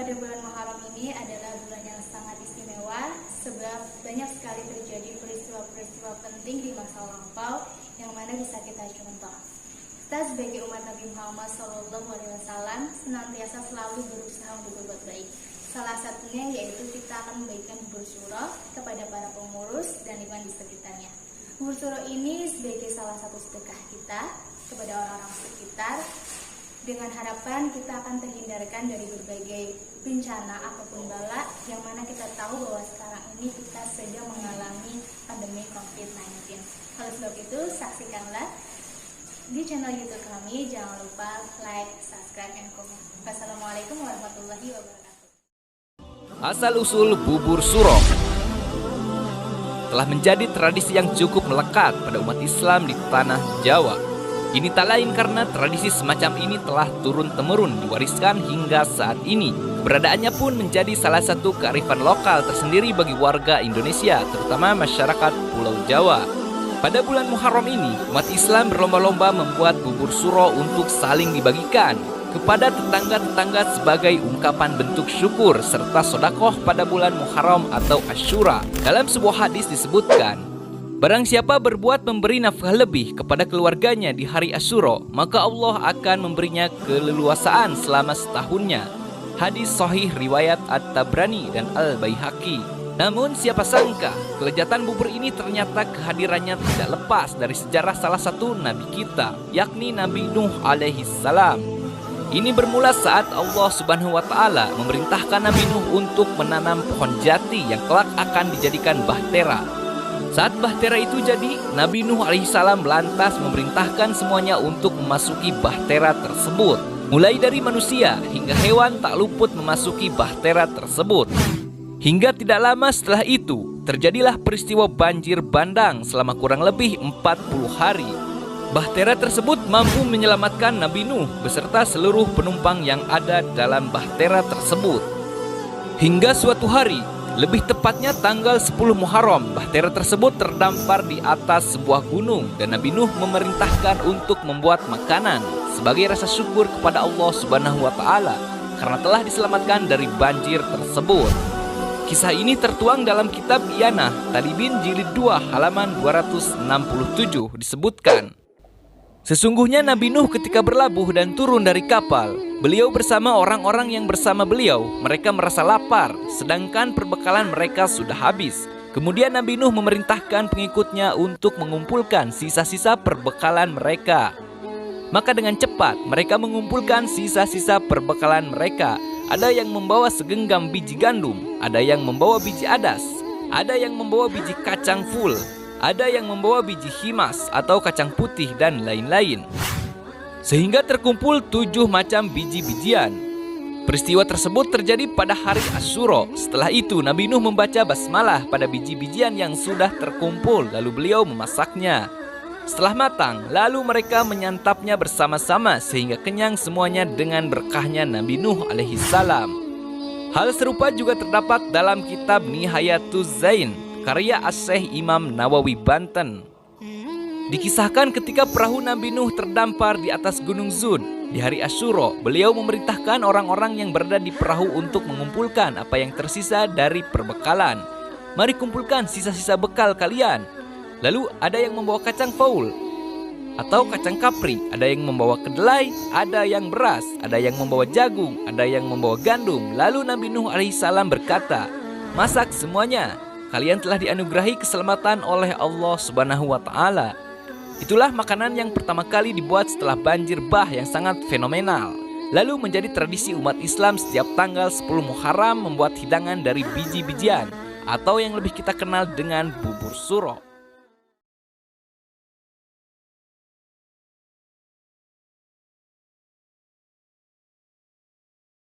pada bulan Muharram ini adalah bulan yang sangat istimewa sebab banyak sekali terjadi peristiwa-peristiwa penting di masa lampau yang mana bisa kita contoh. Kita sebagai umat Nabi Muhammad SAW senantiasa selalu berusaha untuk berbuat baik. Salah satunya yaitu kita akan membagikan bubur suro kepada para pengurus dan lingkungan di sekitarnya. Bubur suro ini sebagai salah satu sedekah kita kepada orang-orang sekitar, dengan harapan kita akan terhindarkan dari berbagai bencana ataupun bala yang mana kita tahu bahwa sekarang ini kita sedang mengalami pandemi COVID-19. Oleh sebab itu, saksikanlah di channel YouTube kami. Jangan lupa like, subscribe, and comment. Wassalamualaikum warahmatullahi wabarakatuh. Asal-usul bubur suro telah menjadi tradisi yang cukup melekat pada umat Islam di tanah Jawa. Ini tak lain karena tradisi semacam ini telah turun-temurun diwariskan hingga saat ini. Keberadaannya pun menjadi salah satu kearifan lokal tersendiri bagi warga Indonesia, terutama masyarakat Pulau Jawa. Pada bulan Muharram ini, umat Islam berlomba-lomba membuat bubur suro untuk saling dibagikan kepada tetangga-tetangga sebagai ungkapan bentuk syukur serta sedekah pada bulan Muharram atau Asyura. Dalam sebuah hadis disebutkan, barang siapa berbuat memberi nafkah lebih kepada keluarganya di hari Asyura, maka Allah akan memberinya keleluasaan selama setahunnya. Hadis sahih riwayat At-Tabrani dan Al-Baihaqi. Namun siapa sangka kelezatan bubur ini ternyata kehadirannya tidak lepas dari sejarah salah satu nabi kita, yakni Nabi Nuh alaihi salam. Ini bermula saat Allah Subhanahu wa taala memerintahkan Nabi Nuh untuk menanam pohon jati yang kelak akan dijadikan bahtera. Saat bahtera itu jadi, Nabi Nuh alaihissalam lantas memerintahkan semuanya untuk memasuki bahtera tersebut. Mulai dari manusia hingga hewan tak luput memasuki bahtera tersebut. Hingga tidak lama setelah itu, terjadilah peristiwa banjir bandang selama kurang lebih 40 hari. Bahtera tersebut mampu menyelamatkan Nabi Nuh beserta seluruh penumpang yang ada dalam bahtera tersebut. Hingga suatu hari, lebih tepatnya tanggal 10 Muharram, bahtera tersebut terdampar di atas sebuah gunung dan Nabi Nuh memerintahkan untuk membuat makanan sebagai rasa syukur kepada Allah Subhanahu wa taala karena telah diselamatkan dari banjir tersebut. Kisah ini tertuang dalam kitab Iyanah Talibin jilid 2 halaman 267 disebutkan, sesungguhnya Nabi Nuh ketika berlabuh dan turun dari kapal, beliau bersama orang-orang yang bersama beliau, mereka merasa lapar, sedangkan perbekalan mereka sudah habis. Kemudian Nabi Nuh memerintahkan pengikutnya untuk mengumpulkan sisa-sisa perbekalan mereka. Maka dengan cepat mereka mengumpulkan sisa-sisa perbekalan mereka. Ada yang membawa segenggam biji gandum, ada yang membawa biji adas, ada yang membawa biji kacang full, ada yang membawa biji himas atau kacang putih dan lain-lain. Sehingga terkumpul 7 macam biji-bijian. Peristiwa tersebut terjadi pada hari Asyura. Setelah itu Nabi Nuh membaca basmalah pada biji-bijian yang sudah terkumpul, lalu beliau memasaknya. Setelah matang, lalu mereka menyantapnya bersama-sama sehingga kenyang semuanya dengan berkahnya Nabi Nuh alaihi salam. Hal serupa juga terdapat dalam kitab Nihayatuz Zain karya As-Syeikh Imam Nawawi Banten. Dikisahkan ketika perahu Nabi Nuh terdampar di atas Gunung Zud di hari Asyura, beliau memerintahkan orang-orang yang berada di perahu untuk mengumpulkan apa yang tersisa dari perbekalan. Mari kumpulkan sisa-sisa bekal kalian. Lalu ada yang membawa kacang faul atau kacang kapri, ada yang membawa kedelai, ada yang beras, ada yang membawa jagung, ada yang membawa gandum. Lalu Nabi Nuh alaihissalam berkata, masak semuanya, kalian telah dianugerahi keselamatan oleh Allah Subhanahu wa taala. Itulah makanan yang pertama kali dibuat setelah banjir bah yang sangat fenomenal. Lalu menjadi tradisi umat Islam setiap tanggal 10 Muharram membuat hidangan dari biji-bijian atau yang lebih kita kenal dengan bubur suro.